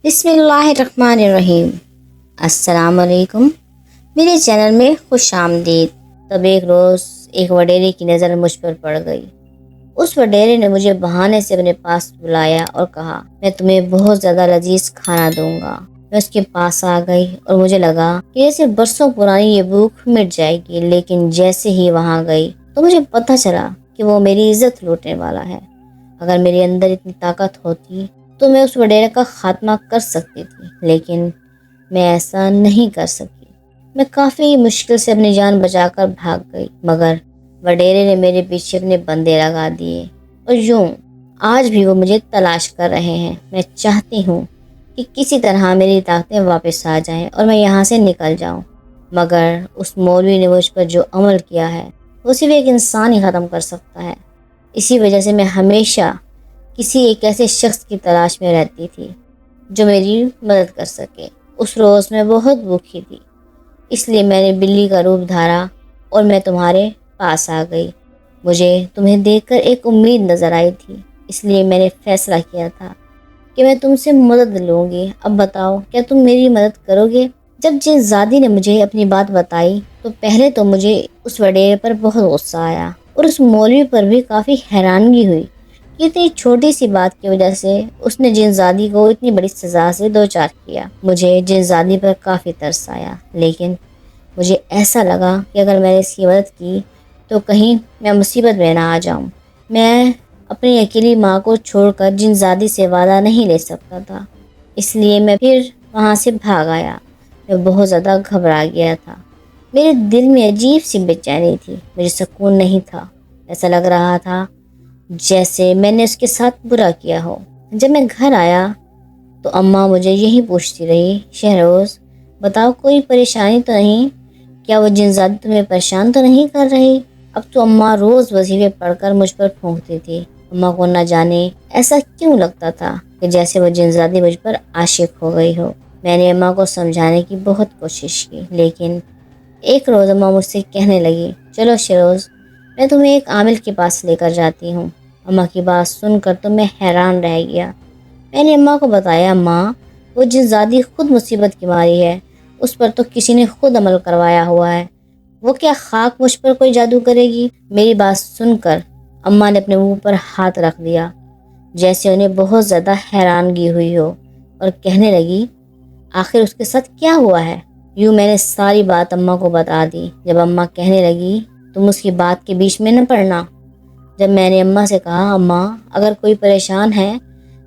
بسم اللہ الرحمن الرحیم۔ السلام علیکم، میرے چینل میں خوش آمدید۔ تب ایک روز ایک وڈیرے کی نظر مجھ پر پڑ گئی۔ اس وڈیرے نے مجھے بہانے سے اپنے پاس بلایا اور کہا، میں تمہیں بہت زیادہ لذیذ کھانا دوں گا۔ میں اس کے پاس آ گئی اور مجھے لگا کہ جیسے برسوں پرانی یہ بھوک مٹ جائے گی، لیکن جیسے ہی وہاں گئی تو مجھے پتہ چلا کہ وہ میری عزت لوٹنے والا ہے۔ اگر میرے اندر اتنی طاقت ہوتی تو میں اس وڈیرے کا خاتمہ کر سکتی تھی، لیکن میں ایسا نہیں کر سکی۔ میں کافی مشکل سے اپنی جان بچا کر بھاگ گئی، مگر وڈیرے نے میرے پیچھے اپنے بندے لگا دیے اور یوں آج بھی وہ مجھے تلاش کر رہے ہیں۔ میں چاہتی ہوں کہ کسی طرح میری طاقتیں واپس آ جائیں اور میں یہاں سے نکل جاؤں، مگر اس مولوی نے مجھ پر جو عمل کیا ہے وہ صرف ایک انسان ہی ختم کر سکتا ہے۔ اسی وجہ سے میں ہمیشہ کسی ایک ایسے شخص کی تلاش میں رہتی تھی جو میری مدد کر سکے۔ اس روز میں بہت بھوکی تھی، اس لیے میں نے بلی کا روپ دھارا اور میں تمہارے پاس آ گئی۔ مجھے تمہیں دیکھ کر ایک امید نظر آئی تھی، اس لیے میں نے فیصلہ کیا تھا کہ میں تم سے مدد لوں گی۔ اب بتاؤ، کیا تم میری مدد کرو گے؟ جب جن زادی نے مجھے اپنی بات بتائی تو پہلے تو مجھے اس وڈیرے پر بہت غصہ آیا اور اس مولوی پر بھی کافی حیرانگی ہوئی کہ اتنی چھوٹی سی بات کی وجہ سے اس نے جن زادی کو اتنی بڑی سزا سے دوچار کیا۔ مجھے جن زادی پر کافی ترس آیا، لیکن مجھے ایسا لگا کہ اگر میں نے اس کی مدد کی تو کہیں میں مصیبت میں نہ آ جاؤں۔ میں اپنی اکیلی ماں کو چھوڑ کر جن زادی سے وعدہ نہیں لے سکتا تھا، اس لیے میں پھر وہاں سے بھاگ آیا۔ میں بہت زیادہ گھبرا گیا تھا، میرے دل میں عجیب سی بے چینی تھی، مجھے سکون نہیں تھا۔ ایسا لگ رہا تھا جیسے میں نے اس کے ساتھ برا کیا ہو۔ جب میں گھر آیا تو اماں مجھے یہی پوچھتی رہی، شہروز بتاؤ، کوئی پریشانی تو نہیں؟ کیا وہ جن زادی تمہیں پریشان تو نہیں کر رہی؟ اب تو اماں روز وظیفے پڑھ کر مجھ پر پھونکتی تھی۔ اماں کو نہ جانے ایسا کیوں لگتا تھا کہ جیسے وہ جن زادی مجھ پر عاشق ہو گئی ہو۔ میں نے اماں کو سمجھانے کی بہت کوشش کی، لیکن ایک روز اماں مجھ سے کہنے لگی، چلو شہروز، میں تمہیں ایک عامل کے پاس لے کر جاتی ہوں۔ اماں کی بات سن کر تو میں حیران رہ گیا۔ میں نے اماں کو بتایا، اماں، وہ جن زادی خود مصیبت کی ماری ہے، اس پر تو کسی نے خود عمل کروایا ہوا ہے، وہ کیا خاک مجھ پر کوئی جادو کرے گی؟ میری بات سن کر اماں نے اپنے منہ پر ہاتھ رکھ دیا جیسے انہیں بہت زیادہ حیرانگی ہوئی ہو، اور کہنے لگی، آخر اس کے ساتھ کیا ہوا ہے؟ یوں میں نے ساری بات اماں کو بتا دی۔ جب اماں کہنے لگی، تم اس کی بات کے بیچ میں نہ پڑنا۔ جب میں نے اماں سے کہا، اماں، اگر کوئی پریشان ہے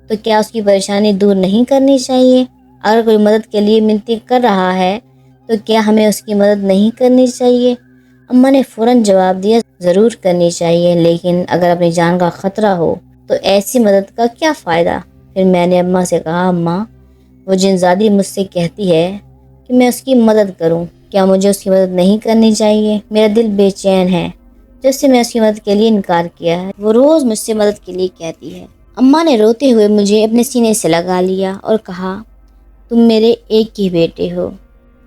تو کیا اس کی پریشانی دور نہیں کرنی چاہیے؟ اگر کوئی مدد کے لیے منتی کر رہا ہے تو کیا ہمیں اس کی مدد نہیں کرنی چاہیے؟ اماں نے فوراً جواب دیا، ضرور کرنی چاہیے، لیکن اگر اپنی جان کا خطرہ ہو تو ایسی مدد کا کیا فائدہ؟ پھر میں نے اماں سے کہا، اماں، وہ جن زادی مجھ سے کہتی ہے کہ میں اس کی مدد کروں، کیا مجھے اس کی مدد نہیں کرنی چاہیے؟ میرا دل بے چین ہے جب سے میں اس کی مدد کے لیے انکار کیا ہے۔ وہ روز مجھ سے مدد کے لیے کہتی ہے۔ اماں نے روتے ہوئے مجھے اپنے سینے سے لگا لیا اور کہا، تم میرے ایک ہی بیٹے ہو،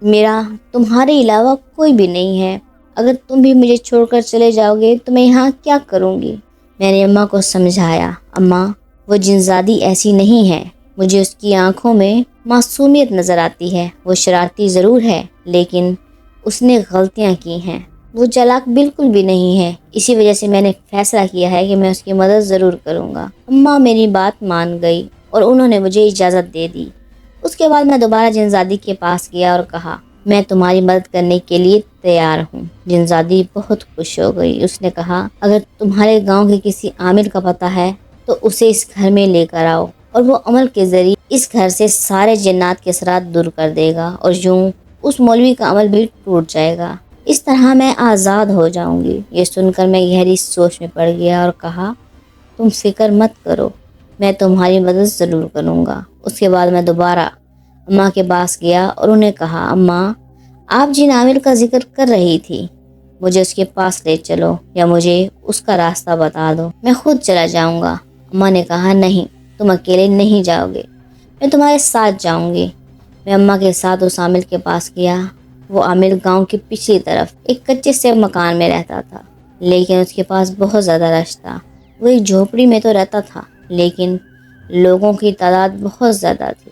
میرا تمہارے علاوہ کوئی بھی نہیں ہے۔ اگر تم بھی مجھے چھوڑ کر چلے جاؤ گے تو میں یہاں کیا کروں گی؟ میں نے اماں کو سمجھایا، اماں، وہ جن زادی ایسی نہیں ہے، مجھے اس کی آنکھوں میں معصومیت نظر آتی ہے۔ وہ شرارتی ضرور ہے، لیکن اس نے غلطیاں کی ہیں۔ وہ چالاک بالکل بھی نہیں ہے، اسی وجہ سے میں نے فیصلہ کیا ہے کہ میں اس کی مدد ضرور کروں گا۔ اماں میری بات مان گئی اور انہوں نے مجھے اجازت دے دی۔ اس کے بعد میں دوبارہ جن زادی کے پاس گیا اور کہا، میں تمہاری مدد کرنے کے لیے تیار ہوں۔ جن زادی بہت خوش ہو گئی۔ اس نے کہا، اگر تمہارے گاؤں کے کسی عامل کا پتہ ہے تو اسے اس گھر میں لے کر آؤ، اور وہ عمل کے ذریعے اس گھر سے سارے جنات کے اثرات دور کر دے گا، اور یوں اس مولوی کا عمل بھی ٹوٹ جائے گا۔ اس طرح میں آزاد ہو جاؤں گی۔ یہ سن کر میں گہری سوچ میں پڑ گیا اور کہا، تم فکر مت کرو، میں تمہاری مدد ضرور کروں گا۔ اس کے بعد میں دوبارہ اماں کے پاس گیا اور انہیں کہا، اماں، آپ جن عامل کا ذکر کر رہی تھی، مجھے اس کے پاس لے چلو یا مجھے اس کا راستہ بتا دو، میں خود چلا جاؤں گا۔ اماں نے کہا، نہیں، تم اکیلے نہیں جاؤ گے، میں تمہارے ساتھ جاؤں گی۔ میں اماں کے ساتھ اس عامل کے پاس گیا۔ وہ عامل گاؤں کی پچھلی طرف ایک کچے سے مکان میں رہتا تھا، لیکن اس کے پاس بہت زیادہ رش تھا۔ وہ ایک جھوپڑی میں تو رہتا تھا، لیکن لوگوں کی تعداد بہت زیادہ تھی۔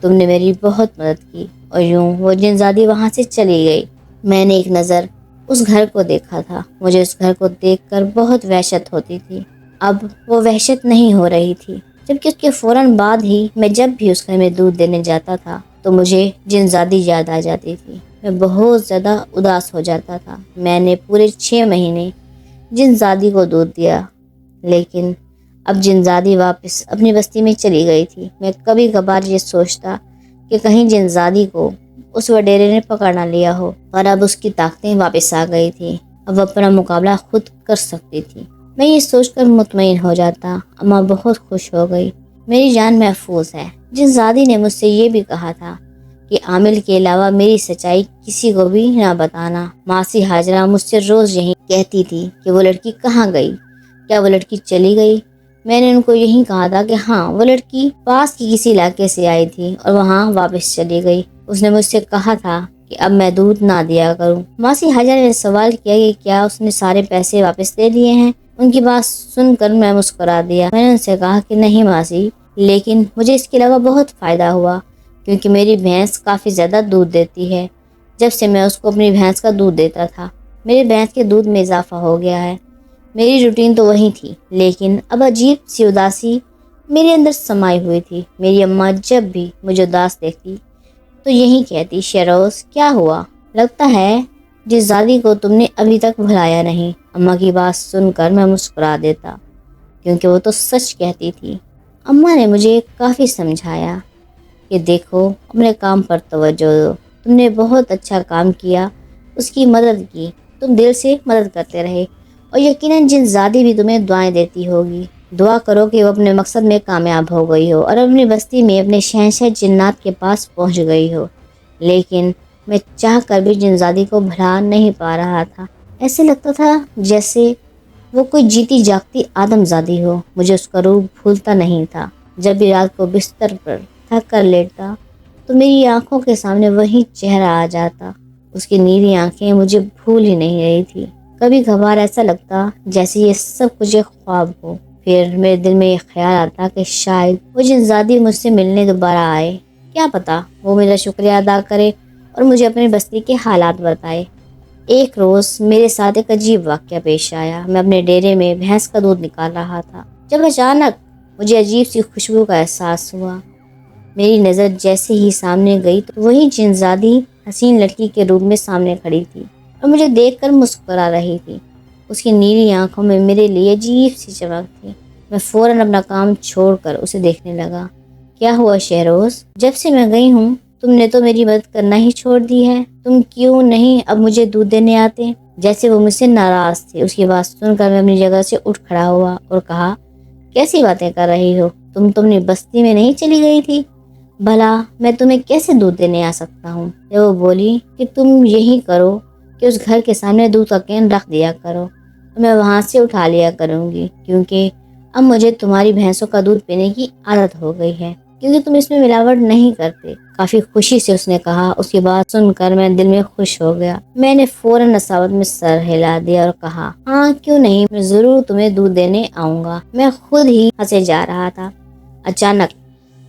تم نے میری بہت مدد کی۔ اور یوں وہ جنزادی وہاں سے چلی گئی۔ میں نے ایک نظر اس گھر کو دیکھا تھا۔ مجھے اس گھر کو دیکھ کر بہت وحشت ہوتی تھی۔ اب وہ وحشت نہیں ہو رہی تھی، جبکہ اس کے فوراً بعد ہی میں جب بھی اس گھر میں دودھ دینے جاتا تھا تو مجھے جنزادی یاد آ جاتی تھی۔ میں بہت زیادہ اداس ہو جاتا تھا۔ میں نے پورے 6 مہینے جنزادی کو دودھ دیا، لیکن اب جنزادی واپس اپنی بستی میں چلی گئی تھی۔ میں کبھی کبھار یہ سوچتا کہ کہیں جنزادی کو اس وڈیرے نے پکڑ نہ لیا ہو اور اب اس کی طاقتیں واپس آ گئی تھی۔ اب وہ اپنا مقابلہ خود کر سکتی تھی۔ میں یہ سوچ کر مطمئن ہو جاتا۔ اماں بہت خوش ہو گئی۔ میری جان محفوظ ہے۔ جنزادی نے مجھ سے یہ بھی کہا تھا کہ عامل کے علاوہ میری سچائی کسی کو بھی نہ بتانا۔ ماسی ہاجرہ مجھ سے روز یہی کہتی تھی کہ وہ لڑکی کہاں گئی، کیا وہ لڑکی چلی گئی؟ میں نے ان کو یہی کہا تھا کہ ہاں، وہ لڑکی پاس کی کسی علاقے سے آئی تھی اور وہاں واپس چلی گئی۔ اس نے مجھ سے کہا تھا کہ اب میں دودھ نہ دیا کروں۔ ماسی ہاجرہ نے سوال کیا کہ کیا اس نے سارے پیسے واپس دے دیے ہیں؟ ان کی بات سن کر میں مسکرا دیا۔ میں نے ان سے کہا کہ نہیں ماسی، لیکن مجھے اس کے علاوہ بہت فائدہ ہوا، کیونکہ میری بھینس کافی زیادہ دودھ دیتی ہے۔ جب سے میں اس کو اپنی بھینس کا دودھ دیتا تھا، میری بھینس کے دودھ میں اضافہ ہو گیا ہے۔ میری روٹین تو وہی تھی، لیکن اب عجیب سی اداسی میرے اندر سمائی ہوئی تھی۔ میری اماں جب بھی مجھے اداس دیکھتی تو یہی کہتی، شہروز کیا ہوا؟ لگتا ہے جنزادی کو تم نے ابھی تک بھلایا نہیں۔ اماں کی بات سن کر میں مسکرا دیتا، کیونکہ وہ تو سچ کہتی تھی۔ اماں نے مجھے کافی سمجھایا کہ دیکھو، اپنے کام پر توجہ دو، تم نے بہت اچھا کام کیا، اس کی مدد کی، تم دل سے مدد کرتے رہے، اور یقیناً جنزادی بھی تمہیں دعائیں دیتی ہوگی۔ دعا کرو کہ وہ اپنے مقصد میں کامیاب ہو گئی ہو اور اپنی بستی میں اپنے شہنشاہ جنات کے پاس پہنچ گئی ہو۔ لیکن میں چاہ کر بھی جنزادی کو بھلا نہیں پا رہا تھا۔ ایسے لگتا تھا جیسے وہ کوئی جیتی جاگتی آدم زادی ہو۔ مجھے اس کا روپ بھولتا نہیں تھا۔ جب بھی رات کو بستر پر تھک کر لیٹتا تو میری آنکھوں کے سامنے وہی چہرہ آ جاتا۔ اس کی نیلی آنکھیں مجھے بھول ہی نہیں رہی تھی۔ کبھی کبھار ایسا لگتا جیسے یہ سب کچھ ایک خواب ہو۔ پھر میرے دل میں یہ خیال آتا کہ شاید وہ جنزادی مجھ سے ملنے دوبارہ آئے۔ کیا پتا وہ میرا شکریہ ادا کرے اور مجھے اپنی بستی کے حالات بتائے۔ ایک روز میرے ساتھ ایک عجیب واقعہ پیش آیا۔ میں اپنے ڈیرے میں بھینس کا دودھ نکال رہا تھا جب اچانک مجھے عجیب سی خوشبو کا احساس ہوا۔ میری نظر جیسے ہی سامنے گئی تو وہی جنزادی حسین لڑکی کے روپ میں سامنے کھڑی تھی اور مجھے دیکھ کر مسکرا رہی تھی۔ اس کی نیلی آنکھوں میں میرے لیے عجیب سی چمک تھی۔ میں فوراً اپنا کام چھوڑ کر اسے دیکھنے لگا۔ کیا ہوا شہروز؟ جب سے میں گئی ہوں تم نے تو میری مدد کرنا ہی چھوڑ دی ہے۔ تم کیوں نہیں اب مجھے دودھ دینے آتے؟ جیسے وہ مجھ سے ناراض تھے۔ اس کی بات سن کر میں اپنی جگہ سے اٹھ کھڑا ہوا اور کہا، کیسی باتیں کر رہی ہو؟ تم اپنی بستی میں نہیں چلی گئی تھی؟ بھلا میں تمہیں کیسے دودھ دینے آ سکتا ہوں؟ جب وہ بولی کہ تم یہی کرو کہ اس گھر کے سامنے دودھ کا کین رکھ دیا کرو، میں وہاں سے اٹھا لیا کروں گی، کیونکہ اب مجھے تمہاری بھینسوں کا دودھ پینے کی عادت ہو گئی ہے، کیونکہ تم اس میں ملاوٹ نہیں کرتے۔ کافی خوشی سے اس نے کہا۔ اس کی بات سن کر میں دل میں خوش ہو گیا۔ میں نے فوراً نساوت میں سر ہلا دیا اور کہا، ہاں کیوں نہیں، میں ضرور تمہیں دودھ دینے آؤں گا۔ میں خود ہی ہنسے جا رہا تھا۔ اچانک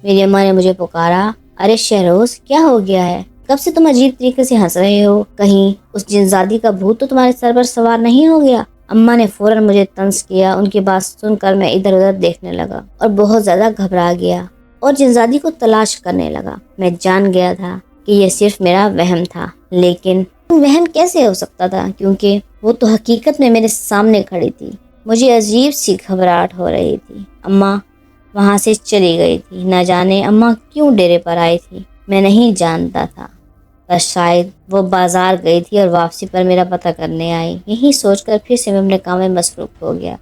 میری اماں نے مجھے پکارا، ارے شہروز کیا ہو گیا ہے؟ کب سے تم عجیب طریقے سے ہنس رہے ہو؟ کہیں اس جنزادی کا بھوت تو تمہارے سر پر سوار نہیں ہو گیا؟ اماں نے فوراً مجھے طنز کیا۔ ان کی بات سن کر میں ادھر ادھر دیکھنے لگا اور بہت زیادہ گھبرا گیا اور جنزادی کو تلاش کرنے لگا۔ میں جان گیا تھا کہ یہ صرف میرا وہم تھا، لیکن وہم کیسے ہو سکتا تھا، کیونکہ وہ تو حقیقت میں میرے سامنے کھڑی تھی۔ مجھے عجیب سی گھبراہٹ ہو رہی تھی۔ اماں وہاں سے چلی گئی تھی۔ نہ جانے اماں کیوں ڈیرے پر آئی تھی، میں نہیں جانتا تھا۔ بس شاید وہ بازار گئی تھی اور واپسی پر میرا پتہ کرنے آئی۔ یہی سوچ کر پھر سے میں اپنے کام میں مصروف ہو گیا۔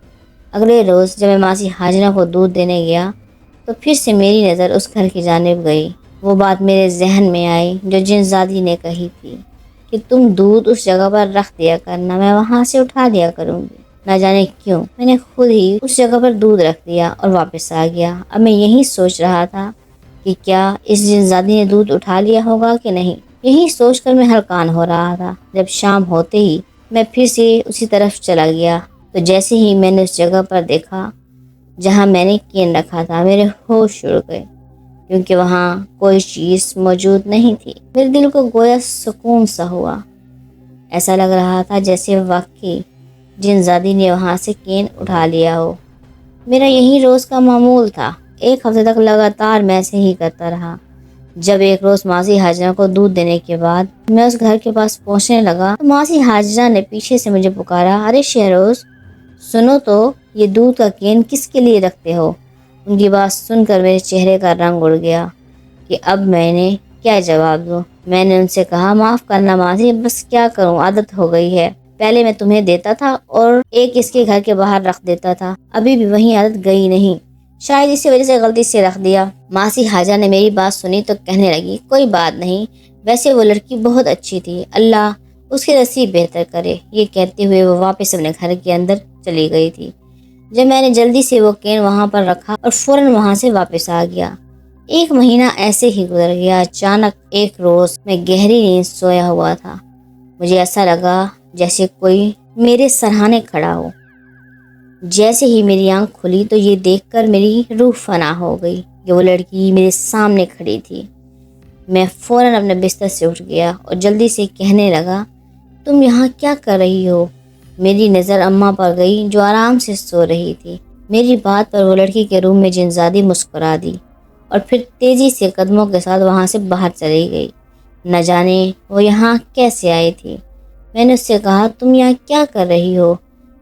اگلے روز جب میں ماسی ہاجرہ کو دودھ دینے گیا تو پھر سے میری نظر اس گھر کی جانب گئی۔ وہ بات میرے ذہن میں آئی جو جنزادی نے کہی تھی کہ تم دودھ اس جگہ پر رکھ دیا کرنا، میں وہاں سے اٹھا لیا کروں گی۔ نہ جانے کیوں میں نے خود ہی اس جگہ پر دودھ رکھ دیا اور واپس آ گیا۔ اب میں یہی سوچ رہا تھا کہ کیا اس جنزادی نے دودھ اٹھا لیا ہوگا کہ نہیں۔ یہی سوچ کر میں حیران ہو رہا تھا۔ جب شام ہوتے ہی میں پھر سے اسی طرف چلا گیا تو جیسے ہی میں نے اس جگہ پر دیکھا جہاں میں نے کین رکھا تھا، میرے ہوش اڑ گئے۔ کیونکہ وہاں کوئی چیز موجود نہیں تھی۔ میرے دل کو گویا سکون سا ہوا، ایسا لگ رہا تھا جیسے واقعی جن زادی نے وہاں سے کین اٹھا لیا ہو۔ میرا یہی روز کا معمول تھا۔ ایک ہفتے تک لگاتار میں ایسے ہی کرتا رہا۔ جب ایک روز ماسی حاجرہ کو دودھ دینے کے بعد میں اس گھر کے پاس پہنچنے لگا تو ماسی حاجرہ نے پیچھے سے مجھے پکارا، ارے شہروز سنو تو، یہ دودھ کا کین کس کے لیے رکھتے ہو؟ ان کی بات سن کر میرے چہرے کا رنگ اڑ گیا کہ اب میں نے کیا جواب دوں۔ میں نے ان سے کہا، معاف کرنا ماسی، بس کیا کروں، عادت ہو گئی ہے۔ پہلے میں تمہیں دیتا تھا اور ایک اس کے گھر کے باہر رکھ دیتا تھا، ابھی بھی وہی عادت گئی نہیں، شاید اسی وجہ سے غلطی سے رکھ دیا۔ ماسی حاجہ نے میری بات سنی تو کہنے لگی، کوئی بات نہیں، ویسے وہ لڑکی بہت اچھی تھی، اللہ اس کے نصیب بہتر کرے۔ یہ کہتے ہوئے وہ واپس اپنے گھر کے اندر چلی گئی تھی۔ جب میں نے جلدی سے وہ کین وہاں پر رکھا اور فوراً وہاں سے واپس آ گیا۔ ایک مہینہ ایسے ہی گزر گیا۔ اچانک ایک روز میں گہری نیند سویا ہوا تھا، مجھے ایسا لگا جیسے کوئی میرے سرہانے کھڑا ہو۔ جیسے ہی میری آنکھ کھلی تو یہ دیکھ کر میری روح فنا ہو گئی کہ وہ لڑکی میرے سامنے کھڑی تھی۔ میں فوراً اپنے بستر سے اٹھ گیا اور جلدی سے کہنے لگا، تم یہاں کیا کر رہی ہو؟ میری نظر اماں پر گئی جو آرام سے سو رہی تھی۔ میری بات پر وہ لڑکی کے روم میں جنزادی مسکرا دی اور پھر تیزی سے قدموں کے ساتھ وہاں سے باہر چلی گئی۔ نہ جانے وہ یہاں کیسے آئی تھی۔ میں نے اس سے کہا، تم یہاں کیا کر رہی ہو؟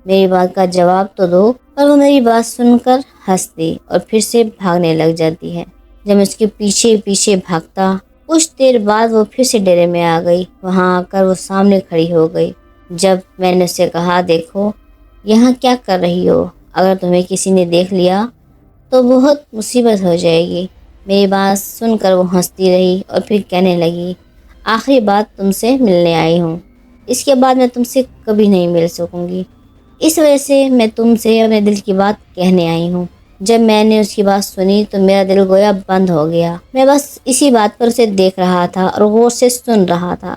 میری بات کا جواب تو دو۔ پر وہ میری بات سن کر ہنستی اور پھر سے بھاگنے لگ جاتی ہے۔ جب میں اس کے پیچھے پیچھے بھاگتا، کچھ دیر بعد وہ پھر سے ڈیرے میں آ گئی۔ وہاں آ کر وہ سامنے کھڑی ہو گئی۔ جب میں نے اس سے کہا، دیکھو یہاں کیا کر رہی ہو، اگر تمہیں کسی نے دیکھ لیا تو بہت مصیبت ہو جائے گی۔ میری بات سن کر وہ ہنستی رہی اور پھر کہنے لگی، آخری بات تم سے ملنے آئی ہوں، اس کے بعد میں تم سے کبھی نہیں مل سکوں گی، اس وجہ سے میں تم سے اپنے دل کی بات کہنے آئی ہوں۔ جب میں نے اس کی بات سنی تو میرا دل گویا بند ہو گیا۔ میں بس اسی بات پر اسے دیکھ رہا تھا اور غور سے سن رہا تھا۔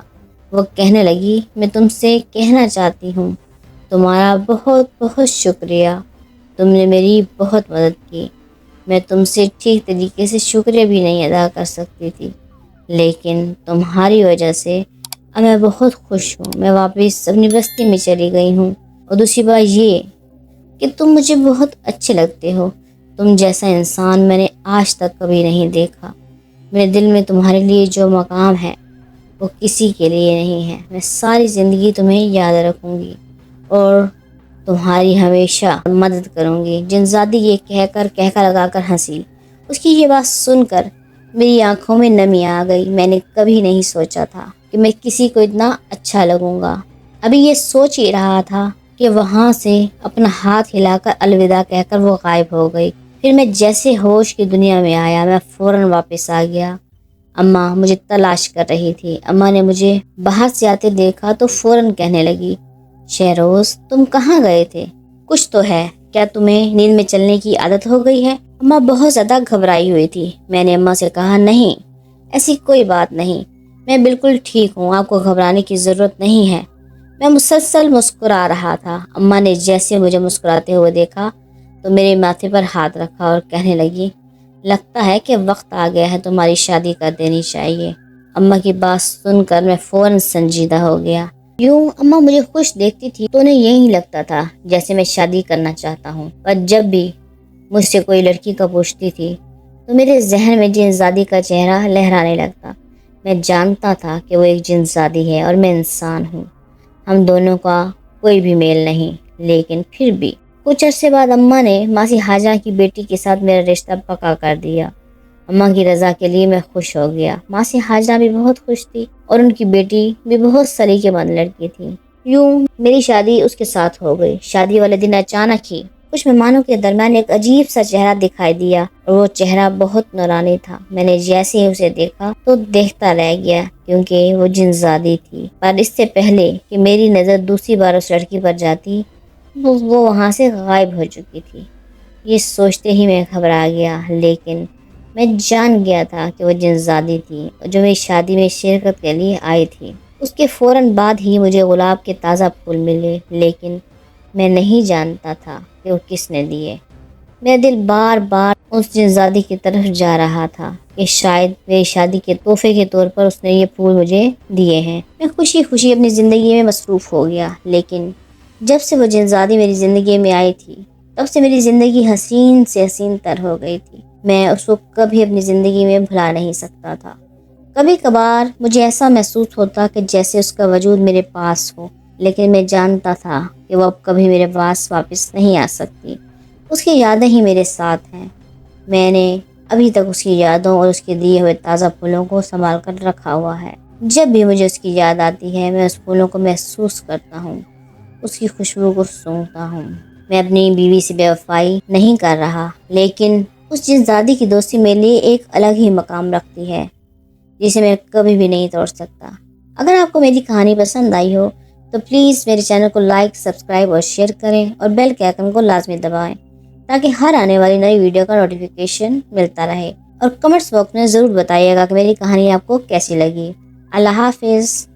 وہ کہنے لگی، میں تم سے کہنا چاہتی ہوں، تمہارا بہت بہت شکریہ، تم نے میری بہت مدد کی۔ میں تم سے ٹھیک طریقے سے شکریہ بھی نہیں ادا کر سکتی تھی، لیکن تمہاری وجہ سے اب میں بہت خوش ہوں۔ میں واپس اپنی بستی میں چلی گئی ہوں، اور دوسری بات یہ کہ تم مجھے بہت اچھے لگتے ہو۔ تم جیسا انسان میں نے آج تک کبھی نہیں دیکھا۔ میرے دل میں تمہارے لیے جو مقام ہے وہ کسی کے لیے نہیں ہے۔ میں ساری زندگی تمہیں یاد رکھوں گی اور تمہاری ہمیشہ مدد کروں گی۔ جنزادی یہ کہہ کر لگا کر ہنسی۔ اس کی یہ بات سن کر میری آنکھوں میں نمی آ گئی۔ میں نے کبھی نہیں سوچا تھا کہ میں کسی کو اتنا اچھا لگوں گا۔ ابھی یہ سوچ ہی رہا تھا کہ وہاں سے اپنا ہاتھ ہلا کر الوداع کہہ کر وہ غائب ہو گئی۔ پھر میں جیسے ہوش کی دنیا میں آیا، میں فوراً واپس آ گیا۔ اماں مجھے تلاش کر رہی تھی۔ اماں نے مجھے باہر سے آتے دیکھا تو فوراً کہنے لگی، شہروز تم کہاں گئے تھے؟ کچھ تو ہے، کیا تمہیں نیند میں چلنے کی عادت ہو گئی ہے؟ اماں بہت زیادہ گھبرائی ہوئی تھی۔ میں نے اماں سے کہا، نہیں ایسی کوئی بات نہیں، میں بالکل ٹھیک ہوں، آپ کو گھبرانے کی ضرورت نہیں ہے۔ میں مسلسل مسکرا رہا تھا۔ اماں نے جیسے مجھے مسکراتے ہوئے دیکھا تو میرے ماتھے پر ہاتھ رکھا اور کہنے لگی، لگتا ہے کہ وقت آ گیا ہے، تمہاری شادی کر دینی چاہیے۔ اماں کی بات سن کر میں فوراً سنجیدہ ہو گیا۔ یوں اماں مجھے خوش دیکھتی تھی تو انہیں یہی لگتا تھا جیسے میں شادی کرنا چاہتا ہوں، پر جب بھی مجھ سے کوئی لڑکی کا پوچھتی تھی تو میرے ذہن میں جنزادی کا چہرہ لہرانے لگتا۔ میں جانتا تھا کہ وہ ایک جنزادی ہے اور میں انسان ہوں، ہم دونوں کا کوئی بھی میل نہیں، لیکن پھر بھی کچھ عرصے بعد اماں نے ماسی حاجہ کی بیٹی کے ساتھ میرا رشتہ پکا کر دیا۔ اماں کی رضا کے لیے میں خوش ہو گیا۔ ماسی حاجہ بھی بہت خوش تھی اور ان کی بیٹی بھی بہت سلیقے مند لڑکی تھی۔ یوں میری شادی اس کے ساتھ ہو گئی۔ شادی والے دن اچانک ہی کچھ مہمانوں کے درمیان ایک عجیب سا چہرہ دکھائی دیا اور وہ چہرہ بہت نورانی تھا۔ میں نے جیسے ہی اسے دیکھا تو دیکھتا رہ گیا کیونکہ وہ جنزادی تھی، پر اس سے پہلے کہ میری نظر دوسری بار اس لڑکی پر جاتی وہ وہاں سے غائب ہو چکی تھی۔ یہ سوچتے ہی میں گھبرا گیا، لیکن میں جان گیا تھا کہ وہ جنزادی تھی جو میری شادی میں شرکت کے لیے آئی تھی۔ اس کے فوراً بعد ہی مجھے گلاب کے تازہ پھول ملے، لیکن میں نہیں جانتا تھا کہ وہ کس نے دیے۔ میرا دل بار بار اس جنزادی کی طرف جا رہا تھا کہ شاید میری شادی کے تحفے کے طور پر اس نے یہ پھول مجھے دیے ہیں۔ میں خوشی خوشی اپنی زندگی میں مصروف ہو گیا، لیکن جب سے وہ جنزادی میری زندگی میں آئی تھی تب سے میری زندگی حسین سے حسین تر ہو گئی تھی۔ میں اس کو کبھی اپنی زندگی میں بھلا نہیں سکتا تھا۔ کبھی کبھار مجھے ایسا محسوس ہوتا کہ جیسے اس کا وجود میرے پاس ہو، لیکن میں جانتا تھا کہ وہ اب کبھی میرے پاس واپس نہیں آ سکتی۔ اس کی یادیں ہی میرے ساتھ ہیں۔ میں نے ابھی تک اس کی یادوں اور اس کے دیے ہوئے تازہ پھولوں کو سنبھال کر رکھا ہوا ہے۔ جب بھی مجھے اس کی یاد آتی ہے میں اس پھولوں کو محسوس کرتا ہوں، اس کی خوشبو کو سونگھتا ہوں۔ میں اپنی بیوی سے بے وفائی نہیں کر رہا، لیکن اس جنزادی کی دوستی میرے لیے ایک الگ ہی مقام رکھتی ہے جسے میں کبھی بھی نہیں توڑ سکتا۔ اگر آپ کو میری کہانی پسند آئی ہو تو پلیز میرے چینل کو لائک، سبسکرائب اور شیئر کریں اور بیل کے آئکن کو لازمی دبائیں تاکہ ہر آنے والی نئی ویڈیو کا نوٹیفیکیشن ملتا رہے۔ اور کمنٹس باکس میں ضرور بتائیے گا کہ میری کہانی آپ کو کیسی لگی۔ اللہ حافظ۔